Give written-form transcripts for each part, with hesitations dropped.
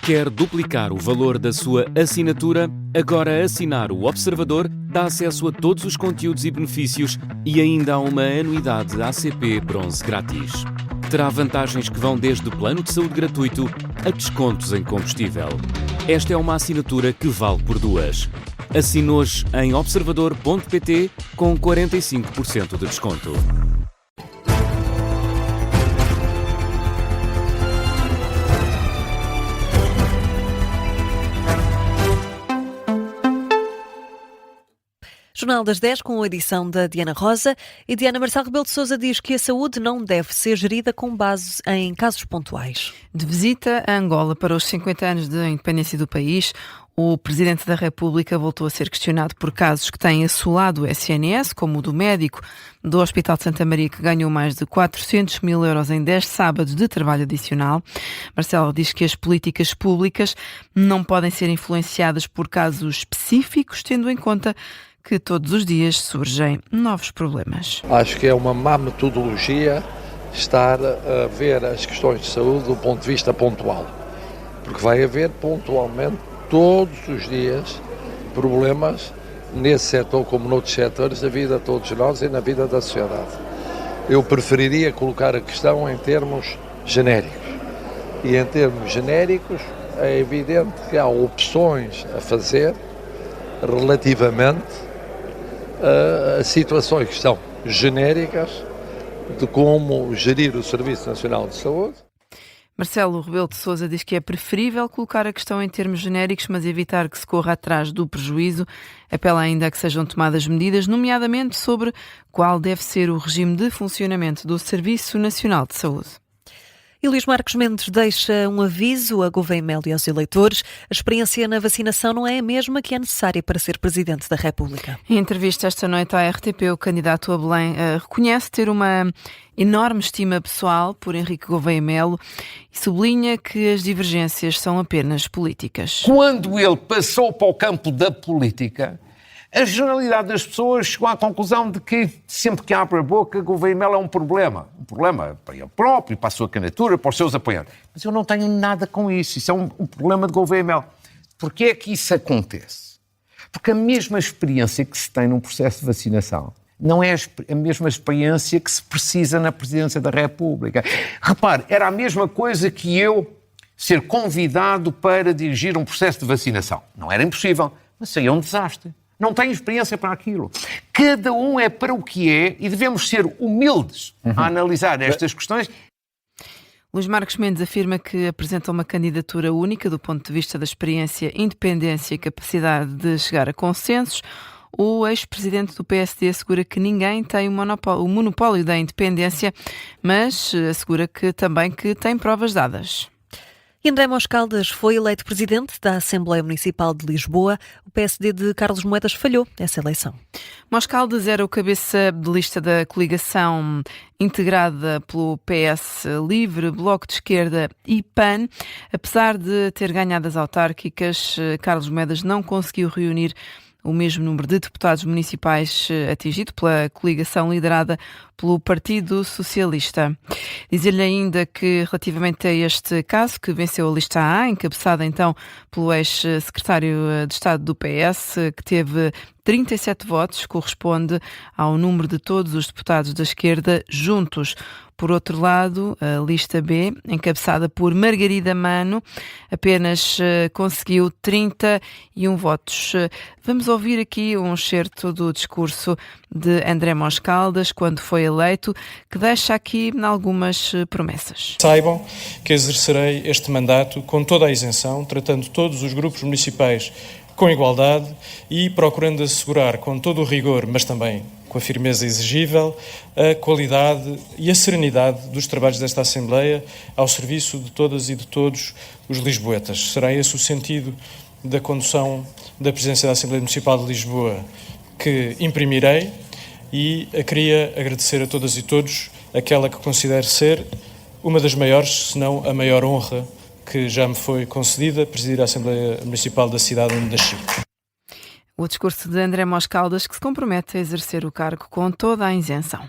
Quer duplicar o valor da sua assinatura? Agora assinar o Observador dá acesso a todos os conteúdos e benefícios e ainda há uma anuidade ACP Bronze grátis. Terá vantagens que vão desde plano de saúde gratuito a descontos em combustível. Esta é uma assinatura que vale por duas. Assine hoje em observador.pt com 45% de desconto. Jornal das 10 com a edição da Diana Rosa. E Diana, Marcelo Rebelo de Sousa diz que a saúde não deve ser gerida com base em casos pontuais. De visita a Angola para os 50 anos da independência do país, o Presidente da República voltou a ser questionado por casos que têm assolado o SNS, como o do médico do Hospital de Santa Maria, que ganhou mais de 400 mil euros em 10 sábados de trabalho adicional. Marcelo diz que as políticas públicas não podem ser influenciadas por casos específicos, tendo em conta que todos os dias surgem novos problemas. Acho que é uma má metodologia estar a ver as questões de saúde do ponto de vista pontual, porque vai haver pontualmente, todos os dias, problemas nesse setor como noutros setores da vida de todos nós e na vida da sociedade. Eu preferiria colocar a questão em termos genéricos. E em termos genéricos é evidente que há opções a fazer relativamente a situações que são genéricas de como gerir o Serviço Nacional de Saúde. Marcelo Rebelo de Sousa diz que é preferível colocar a questão em termos genéricos, mas evitar que se corra atrás do prejuízo. Apela ainda a que sejam tomadas medidas, nomeadamente sobre qual deve ser o regime de funcionamento do Serviço Nacional de Saúde. E Luís Marcos Mendes deixa um aviso a Gouveia Melo e aos eleitores. A experiência na vacinação não é a mesma que é necessária para ser Presidente da República. Em entrevista esta noite à RTP, o candidato a Belém reconhece ter uma enorme estima pessoal por Henrique Gouveia Melo e sublinha que as divergências são apenas políticas. Quando ele passou para o campo da política, a generalidade das pessoas chegou à conclusão de que sempre que abre a boca, Gouveia Melo é um problema para ele próprio, para a sua candidatura, para os seus apoiantes. Mas eu não tenho nada com isso, isso é um problema de Gouveia Melo. Porquê é que isso acontece? Porque a mesma experiência que se tem num processo de vacinação não é a mesma experiência que se precisa na Presidência da República. Repare, era a mesma coisa que eu ser convidado para dirigir um processo de vacinação. Não era impossível, mas seria um desastre. Não tenho experiência para aquilo. Cada um é para o que é e devemos ser humildes a analisar estas questões. Luís Marcos Mendes afirma que apresenta uma candidatura única do ponto de vista da experiência, independência e capacidade de chegar a consensos. O ex-presidente do PSD assegura que ninguém tem o monopólio da independência, mas assegura que também que tem provas dadas. E André Moscaldas foi eleito presidente da Assembleia Municipal de Lisboa. O PSD de Carlos Moedas falhou essa eleição. Moscaldas era o cabeça de lista da coligação integrada pelo PS Livre, Bloco de Esquerda e PAN. Apesar de ter ganhado as autárquicas, Carlos Moedas não conseguiu reunir o mesmo número de deputados municipais atingido pela coligação liderada pelo Partido Socialista. Dizer-lhe ainda que, relativamente a este caso, que venceu a lista A, encabeçada então pelo ex-secretário de Estado do PS, que teve 37 votos, corresponde ao número de todos os deputados da esquerda juntos. Por outro lado, a lista B, encabeçada por Margarida Mano, apenas conseguiu 31 votos. Vamos ouvir aqui um excerto do discurso de André Moscaldas, quando foi eleito, que deixa aqui algumas promessas. Saibam que exercerei este mandato com toda a isenção, tratando todos os grupos municipais com igualdade e procurando assegurar com todo o rigor, mas também com a firmeza exigível, a qualidade e a serenidade dos trabalhos desta Assembleia ao serviço de todas e de todos os lisboetas. Será esse o sentido da condução da presidência da Assembleia Municipal de Lisboa que imprimirei e queria agradecer a todas e todos aquela que considero ser uma das maiores, se não a maior honra que já me foi concedida, presidir a Assembleia Municipal da cidade onde nasci. O discurso de André Moscaldas, que se compromete a exercer o cargo com toda a isenção.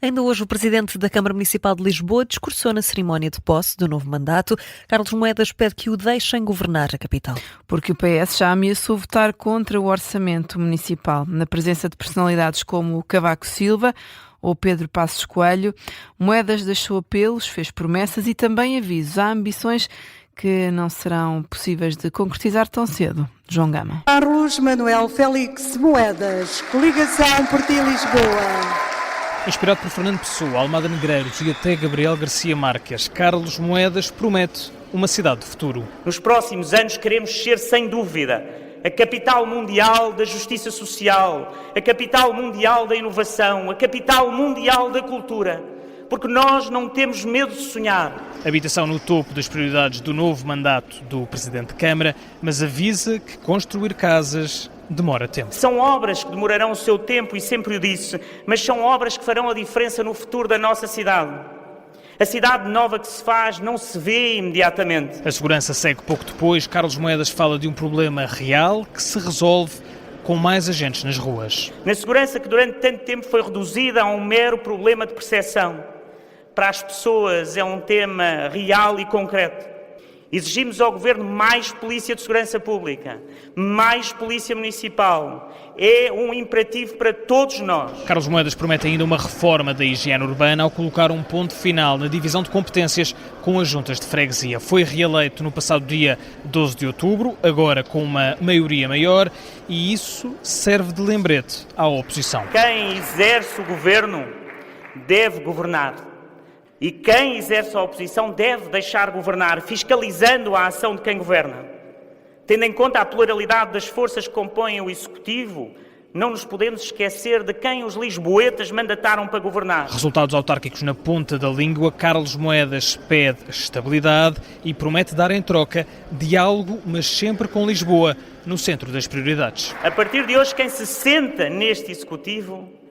Ainda hoje, o presidente da Câmara Municipal de Lisboa discursou na cerimónia de posse do novo mandato. Carlos Moedas pede que o deixem governar a capital. Porque o PS já ameaçou votar contra o orçamento municipal. Na presença de personalidades como o Cavaco Silva ou Pedro Passos Coelho, Moedas deixou apelos, fez promessas e também avisos. Há ambições que não serão possíveis de concretizar tão cedo. João Gama. Carlos Manuel Félix Moedas, coligação por ti Lisboa. Inspirado por Fernando Pessoa, Almada Negreiros e até Gabriel Garcia Marques, Carlos Moedas promete uma cidade do futuro. Nos próximos anos queremos ser, sem dúvida, a capital mundial da justiça social, a capital mundial da inovação, a capital mundial da cultura. Porque nós não temos medo de sonhar. Habitação no topo das prioridades do novo mandato do Presidente de Câmara, mas avisa que construir casas demora tempo. São obras que demorarão o seu tempo, e sempre o disse, mas são obras que farão a diferença no futuro da nossa cidade. A cidade nova que se faz não se vê imediatamente. A segurança segue pouco depois. Carlos Moedas fala de um problema real que se resolve com mais agentes nas ruas. Na segurança que durante tanto tempo foi reduzida a um mero problema de percepção. Para as pessoas é um tema real e concreto. Exigimos ao Governo mais polícia de segurança pública, mais polícia municipal. É um imperativo para todos nós. Carlos Moedas promete ainda uma reforma da higiene urbana ao colocar um ponto final na divisão de competências com as juntas de freguesia. Foi reeleito no passado dia 12 de outubro, agora com uma maioria maior, e isso serve de lembrete à oposição. Quem exerce o governo deve governar. E quem exerce a oposição deve deixar governar, fiscalizando a ação de quem governa. Tendo em conta a pluralidade das forças que compõem o Executivo, não nos podemos esquecer de quem os lisboetas mandataram para governar. Resultados autárquicos na ponta da língua. Carlos Moedas pede estabilidade e promete dar em troca diálogo, mas sempre com Lisboa no centro das prioridades. A partir de hoje, quem se senta neste Executivo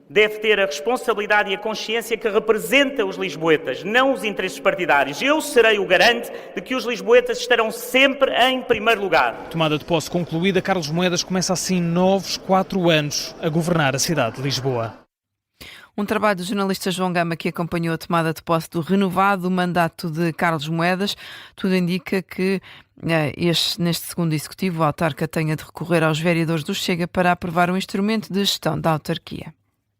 deve ter a responsabilidade e a consciência que representa os lisboetas, não os interesses partidários. Eu serei o garante de que os lisboetas estarão sempre em primeiro lugar. Tomada de posse concluída, Carlos Moedas começa assim novos 4 anos a governar a cidade de Lisboa. Um trabalho do jornalista João Gama que acompanhou a tomada de posse do renovado mandato de Carlos Moedas. Tudo indica que neste segundo executivo a autarca tenha de recorrer aos vereadores do Chega para aprovar um instrumento de gestão da autarquia.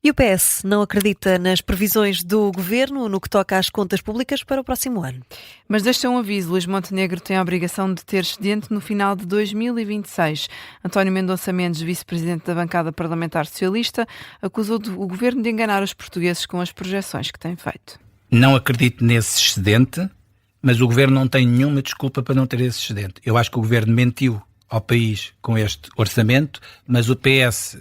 E o PS não acredita nas previsões do Governo no que toca às contas públicas para o próximo ano. Mas deixa um aviso, Luís Montenegro tem a obrigação de ter excedente no final de 2026. António Mendonça Mendes, vice-presidente da bancada parlamentar socialista, acusou o Governo de enganar os portugueses com as projeções que tem feito. Não acredito nesse excedente, mas o Governo não tem nenhuma desculpa para não ter esse excedente. Eu acho que o Governo mentiu ao país com este orçamento, mas o PS...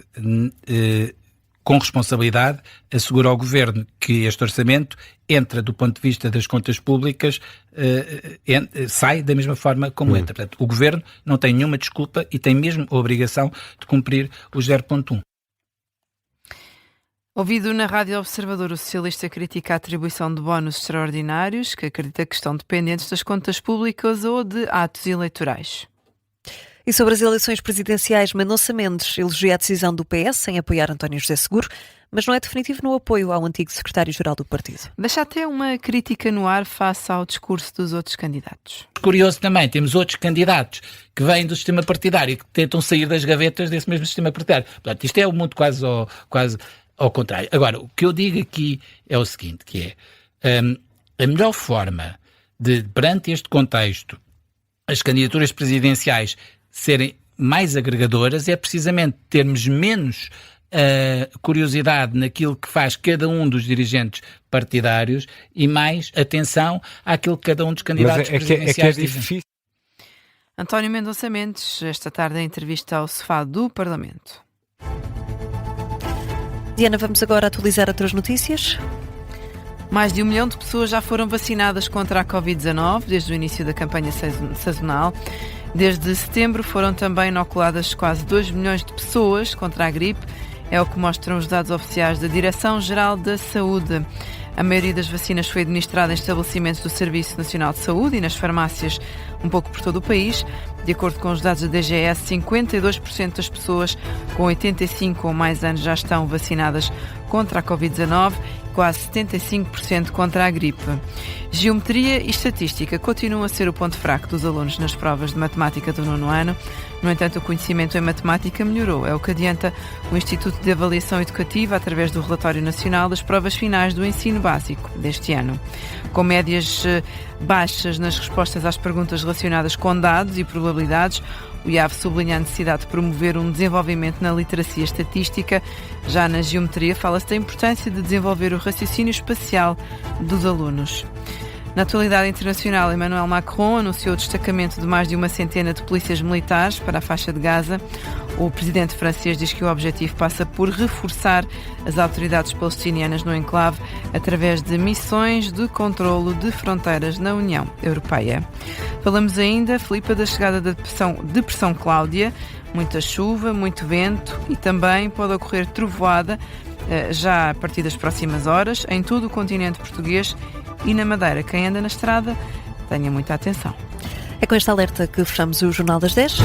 com responsabilidade, assegura ao Governo que este orçamento entra do ponto de vista das contas públicas, sai da mesma forma como entra. Portanto, o Governo não tem nenhuma desculpa e tem mesmo a obrigação de cumprir o 0,1. Ouvido na Rádio Observador, o socialista critica a atribuição de bónus extraordinários, que acredita que estão dependentes das contas públicas ou de atos eleitorais. E sobre as eleições presidenciais, Mendonça Mendes elogia a decisão do PS em apoiar António José Seguro, mas não é definitivo no apoio ao antigo secretário-geral do partido. Deixa até uma crítica no ar face ao discurso dos outros candidatos. Curioso também, temos outros candidatos que vêm do sistema partidário e que tentam sair das gavetas desse mesmo sistema partidário. Portanto, isto é um mundo quase ao contrário. Agora, o que eu digo aqui é o seguinte, que é a melhor forma de, perante este contexto, as candidaturas presidenciais serem mais agregadoras é precisamente termos menos curiosidade naquilo que faz cada um dos dirigentes partidários e mais atenção àquilo que cada um dos candidatos presidenciais diz. António Mendonça Mendes, esta tarde em entrevista ao Sofá do Parlamento. Diana, vamos agora atualizar outras notícias. Mais de 1 milhão de pessoas já foram vacinadas contra a Covid-19 desde o início da campanha sazonal. Desde setembro foram também inoculadas quase 2 milhões de pessoas contra a gripe. É o que mostram os dados oficiais da Direção-Geral da Saúde. A maioria das vacinas foi administrada em estabelecimentos do Serviço Nacional de Saúde e nas farmácias um pouco por todo o país. De acordo com os dados da DGS, 52% das pessoas com 85 ou mais anos já estão vacinadas contra a Covid-19 quase 75% contra a gripe. Geometria e estatística continuam a ser o ponto fraco dos alunos nas provas de matemática do 9º ano. No entanto, o conhecimento em matemática melhorou. É o que adianta o Instituto de Avaliação Educativa através do Relatório Nacional das Provas Finais do Ensino Básico deste ano. Com médias baixas nas respostas às perguntas relacionadas com dados e probabilidades, o IAV sublinha a necessidade de promover um desenvolvimento na literacia estatística. Já na geometria, fala-se da importância de desenvolver o raciocínio espacial dos alunos. Na atualidade internacional, Emmanuel Macron anunciou o destacamento de mais de 100 de polícias militares para a faixa de Gaza. O presidente francês diz que o objetivo passa por reforçar as autoridades palestinianas no enclave através de missões de controlo de fronteiras na União Europeia. Falamos ainda, Filipe, da chegada da depressão Cláudia. Muita chuva, muito vento e também pode ocorrer trovoada já a partir das próximas horas em todo o continente português e na Madeira. Quem anda na estrada, tenha muita atenção. É com este alerta que fechamos o Jornal das 10.